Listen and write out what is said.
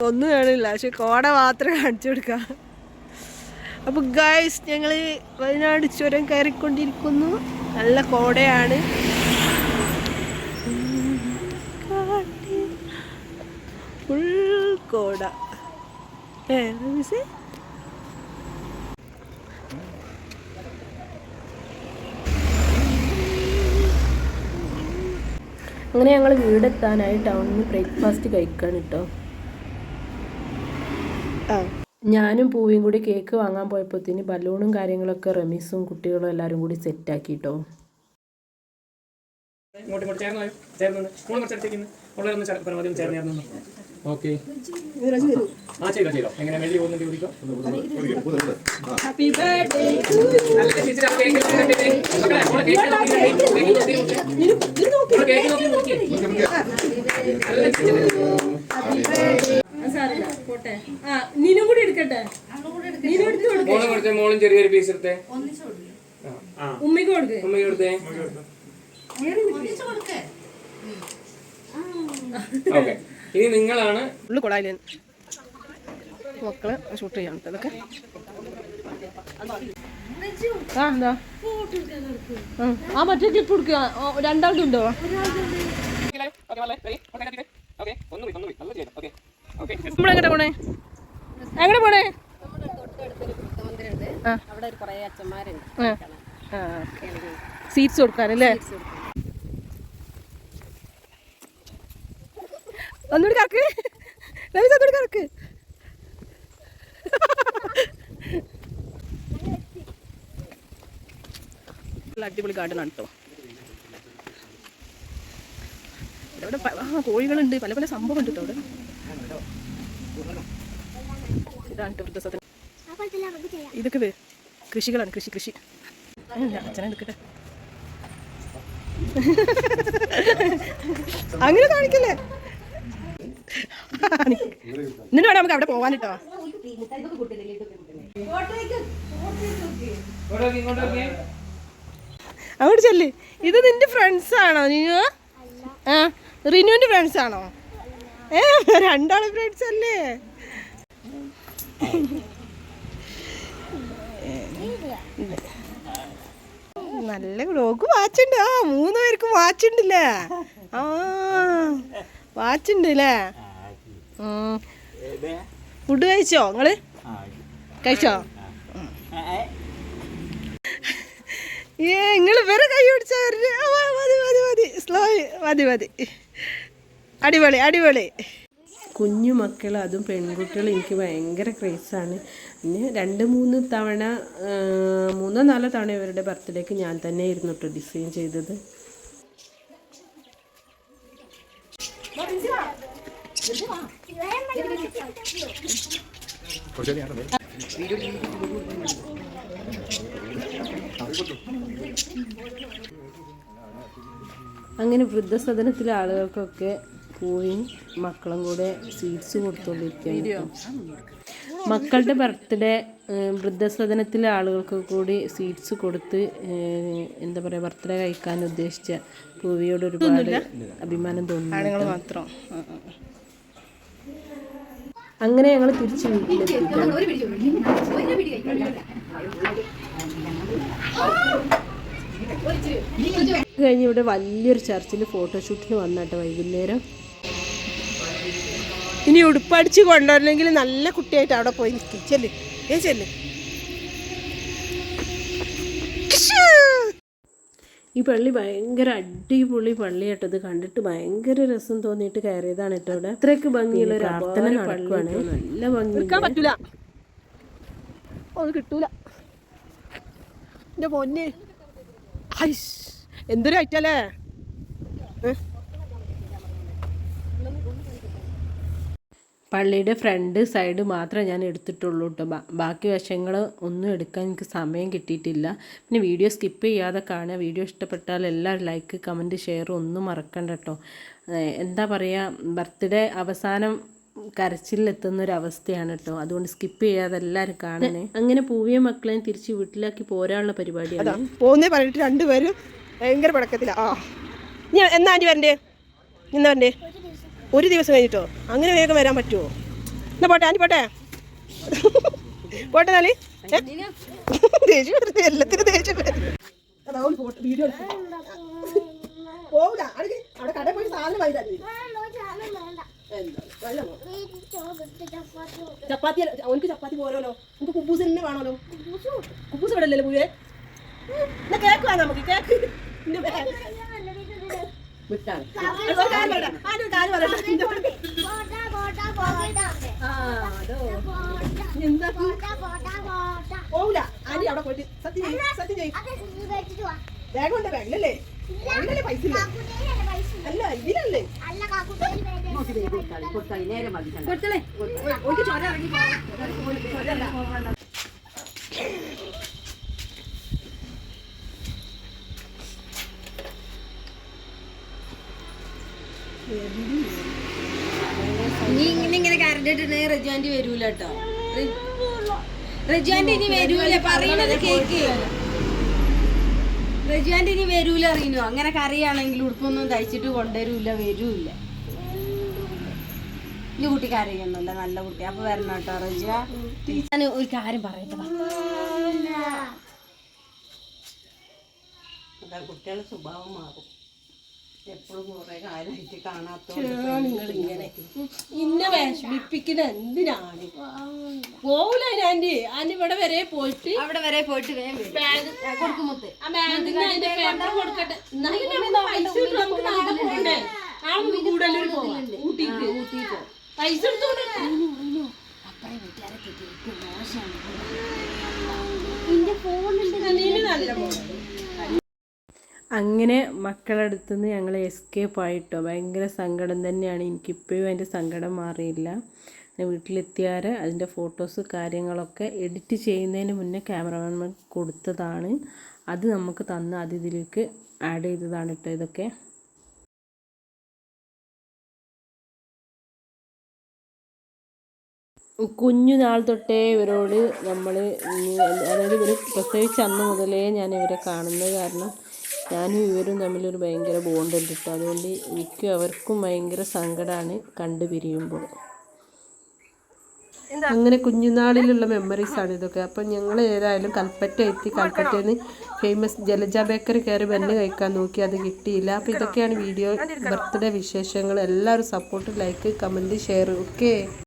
ഒന്നും കാണില്ല, പക്ഷെ കോട മാത്രമേ കാണിച്ചു കൊടുക്കാം. അപ്പോൾ ഗൈസ്, ഞങ്ങൾ വയനാട് ചുരം കയറിക്കൊണ്ടിരിക്കുന്നു. നല്ല കോടയാണ്. ഫുൾ കോട. അങ്ങനെ ഞങ്ങൾ വീടെത്താനായി ടൗണിൽ ബ്രേക്ക്ഫാസ്റ്റ് കഴിക്കാൻ കേട്ടോ. ഞാനും പൂവിയും കൂടി കേക്ക് വാങ്ങാൻ പോയപ്പോഴത്തേന് ബലൂണും കാര്യങ്ങളൊക്കെ റമീസും കുട്ടികളും എല്ലാവരും കൂടി സെറ്റാക്കി കേട്ടോ. ഓക്കെ എങ്ങനെ നീനും കൂടി എടുക്കട്ടെ. മോളും ചെറിയൊരു പീസ് എടുത്തേ. ഉമ്മയ്ക്ക് കൊടുത്തേ. ഉമ്മയ്ക്ക് കൊടുത്തേ. ഓക്കെ, ഇനി നിങ്ങളാണ് ഉള്ളു കൊളായില് മക്കളെ ഷൂട്ട് ചെയ്യാൻ ഇതൊക്കെ. എന്താ മറ്റേ ക്ലിപ്പ് കൊടുക്കുക. രണ്ടാളുടെ ഉണ്ടോ? നമ്മളെങ്ങോട്ടാ പോണേ? എങ്ങനെ പോണേ? സീറ്റ്സ് കൊടുക്കാനല്ലേ? ഒന്നുകൂടി കറക്ക് രവീസ്, ഒന്നുകൂടി കറക്ക്. അടിപൊളി ഗാർഡനാണ് കേട്ടോ. ഇവിടെ കോഴികളുണ്ട്, പല പല സംഭവം ഉണ്ട് കേട്ടോ. ഇവിടെ ഇതാണ് വൃദ്ധസദനം. ഇതൊക്കെ കൃഷികളാണ്, കൃഷി. അച്ഛനെ എടുക്കട്ടെ. അങ്ങനെ കാണിക്കല്ലേ. എന്നിട്ട് വേണം നമുക്ക് അവിടെ പോവാൻ കേട്ടോ. അങ്ങോട്ട് ചെല്ല്. ഇത് നിന്റെ ഫ്രണ്ട്സ് ആണോ? നീയോ റിനുവിന്റെ ഫ്രണ്ട്സ് ആണോ? രണ്ടാളും ഫ്രണ്ട്സ് അല്ലേ? നല്ല ലോക്ക് വാച്ചുണ്ട്. 3 പേർക്കും വാച്ചുണ്ടല്ലേ? വാച്ചുണ്ട് അല്ലേ? ഫുഡ് കഴിച്ചോ? നിങ്ങള് കഴിച്ചോ? നിങ്ങള് വേറെ കൈ പിടിച്ചാൽ മതി സ്ലോ മതി. അടിപൊളി. കുഞ്ഞു മക്കൾ, അതും പെൺകുട്ടികൾ എനിക്ക് ഭയങ്കര ക്രേസാണ്. പിന്നെ 2-3 തവണ 3-4 തവണ ഇവരുടെ ബർത്ത്ഡേക്ക് ഞാൻ തന്നെ ആയിരുന്നു കേട്ടോ ഡിസൈൻ ചെയ്തത്. അങ്ങനെ വൃദ്ധസദനത്തിലെ ആളുകൾക്കൊക്കെ പൂവിയും മക്കളും കൂടെ സ്വീറ്റ്സ് കൊടുത്തുകൊണ്ടിരിക്കുകയാണ്. മക്കളുടെ ബർത്ത്ഡേ വൃദ്ധസദനത്തിലെ ആളുകൾക്ക് കൂടി സ്വീറ്റ്സ് കൊടുത്ത് എന്താ പറയുക, ബർത്ത്ഡേ കഴിക്കാൻ ഉദ്ദേശിച്ച പൂവിയോട് ഒരുപാട് അഭിമാനം തോന്നുന്നു മാത്രം. അങ്ങനെ ഞങ്ങൾ തിരിച്ച് വീട്ടിലെത്തി. കഴിഞ്ഞ് ഇവിടെ വലിയൊരു ചർച്ചിൽ ഫോട്ടോഷൂട്ടിന് വന്നിട്ട് വൈകുന്നേരം. ഇനി ഉടുപ്പടിച്ച് കൊണ്ടുവരണമെങ്കിൽ നല്ല കുട്ടിയായിട്ട് അവിടെ പോയി നിൽക്കും. ചെല്ല്. ഈ പള്ളി ഭയങ്കര അടിപൊളി പള്ളിയാട്ടോ. ഇത് കണ്ടിട്ട് ഭയങ്കര രസം തോന്നിയിട്ട് കയറിയതാണ് കേട്ടോ. ഇവിടെ അത്രയ്ക്ക് ഭംഗിയുള്ള ഒരു പ്രാർത്ഥന നടക്കുവാണ്. നല്ല ഭംഗി. പറ്റൂല, കിട്ടൂല എന്റെ പൊന്നെ. എന്തൊരു ഐറ്റല്ലേ. പള്ളിയുടെ ഫ്രണ്ട് സൈഡ് മാത്രമേ ഞാൻ എടുത്തിട്ടുള്ളൂ കേട്ടോ. ബാക്കി വശങ്ങൾ ഒന്നും എടുക്കാൻ എനിക്ക് സമയം കിട്ടിയിട്ടില്ല. പിന്നെ വീഡിയോ സ്കിപ്പ് ചെയ്യാതെ കാണുക. വീഡിയോ ഇഷ്ടപ്പെട്ടാൽ എല്ലാവരും ലൈക്ക്, കമൻറ്റ്, ഷെയർ ഒന്നും മറക്കണ്ട കേട്ടോ. എന്താ പറയുക, ബർത്ത്ഡേ അവസാനം കരച്ചിലെത്തുന്നൊരവസ്ഥയാണ് കേട്ടോ. അതുകൊണ്ട് സ്കിപ്പ് ചെയ്യാതെ എല്ലാവരും കാണണേ. അങ്ങനെ പൂവിയ മക്കളെയും തിരിച്ച് വീട്ടിലാക്കി പോരാനുള്ള പരിപാടിയാണ്. പോകുന്നേ പറഞ്ഞിട്ട് രണ്ടുപേരും ഭയങ്കര പടക്കത്തില്ല. എന്നാ ആൻറ്റി വരണ്ടേ? ഇന്ന് വരണ്ടേ? ഒരു ദിവസം കഴിഞ്ഞിട്ടോ? അങ്ങനെ വേഗം വരാൻ പറ്റുമോ? എന്നാ പോട്ടെ ആൻറ്റി പോട്ടെ പോട്ടെ നാല് ദേഷ്യം വരുന്നത് എല്ലാത്തിനും ദേഷ്യം വീഡിയോ പോവില്ല അവിടെ കടയിൽ പോയി സാധനം വാങ്ങി ചപ്പാത്തി അവനക്ക് ചപ്പാത്തി പോരല്ലോ നമുക്ക് കുബൂസ് തന്നെ വേണമല്ലോ കുബൂസ് ഇവിടെ അല്ലല്ലോ പൂവേ എന്നാ കേക്ക് വേണം നമുക്ക് കേക്ക് വിട്ടാണ് പോവില്ല ആന്റി അവിടെ പോയിട്ട് സത്യം ചെയ്യും ബാഗുണ്ട് ബാഗിലല്ലേ ബാഗിലല്ലേ പൈസ ഇല്ല അല്ല ഇതിലല്ലേ നീ ഇങ്ങനെ കരണ്ടിട്ടുണ്ടെങ്കിൽ റജുവാൻറ്റി വരൂല കേട്ടോ. റജുവാൻറ്റി ഇനി വരൂല പറയുന്നത് കേക്ക്. റജുവാൻറ്റി ഇനി വരൂല അറിയുന്നോ. അങ്ങനെ കറിയാണെങ്കിൽ ഉടുപ്പൊന്നും തയ്ച്ചിട്ട് കൊണ്ടുവരൂല വരൂല. ഈ കുട്ടി കരയൊന്നുമില്ല നല്ല കുട്ടി. അപ്പൊ വരണം കേട്ടോ റജു. ഞാൻ ഒരു കാര്യം പറയട്ടെ. കുട്ടികളുടെ സ്വഭാവം മാറും. എപ്പോഴും കുറെ കാലമായിട്ട് കാണാത്ത ഇങ്ങനെ ഇന്നെ വിഷമിപ്പിക്കുന്ന എന്തിനാണ് പോവില്ല ആന്റി. ആന്റി ഇവിടെ വരെ പോയിട്ട് അവിടെ വരെ പോയിട്ട് കൊടുക്കുമ്പോ കൊടുക്കട്ടെ പൈസ നമുക്ക് നാളെ പോകണ്ടേ. നാളെ നമുക്ക് കൂടുതലും പോവാം ഊട്ടിക്ക്. പൈസ എടുത്തോണ്ട് നല്ല പോലെ അങ്ങനെ മക്കളടുത്തു നിന്ന് ഞങ്ങൾ എസ്കേപ്പ് ആയിട്ടോ. ഭയങ്കര സങ്കടം തന്നെയാണ്. എനിക്കിപ്പോഴും അതിൻ്റെ സങ്കടം മാറിയില്ല. വീട്ടിലെത്തിയാൽ അതിൻ്റെ ഫോട്ടോസ് കാര്യങ്ങളൊക്കെ എഡിറ്റ് ചെയ്യുന്നതിന് മുന്നേ ക്യാമറമാൻ കൊടുത്തതാണ്. അത് നമുക്ക് തന്ന് അത് ഇതിലേക്ക് ആഡ് ചെയ്തതാണ് കേട്ടോ ഇതൊക്കെ. കുഞ്ഞുനാൾ തൊട്ടേ ഇവരോട് നമ്മൾ അതായത് ഇവർ പ്രസവിച്ച അന്ന് മുതലേ ഞാൻ ഇവരെ കാണുന്നത് കാരണം ഞാനും ഇവരും തമ്മിലൊരു ഭയങ്കര ബോണ്ട് ഉണ്ട് കേട്ടോ. അതുകൊണ്ട് എനിക്കും അവർക്കും ഭയങ്കര സങ്കടമാണ് കണ്ടു പിരിയുമ്പോൾ. അങ്ങനെ കുഞ്ഞുനാളിലുള്ള മെമ്മറീസാണ് ഇതൊക്കെ. അപ്പം ഞങ്ങൾ ഏതായാലും കൽപ്പറ്റ എത്തി. കൽപ്പറ്റയിൽ നിന്ന് ഫേമസ് ജലജ ബേക്കറി കയറി ബന്ന് കഴിക്കാൻ നോക്കി, അത് കിട്ടിയില്ല. അപ്പോൾ ഇതൊക്കെയാണ് വീഡിയോ ബർത്ത്ഡേ വിശേഷങ്ങൾ. എല്ലാവരും support, like, comment, share. Okay.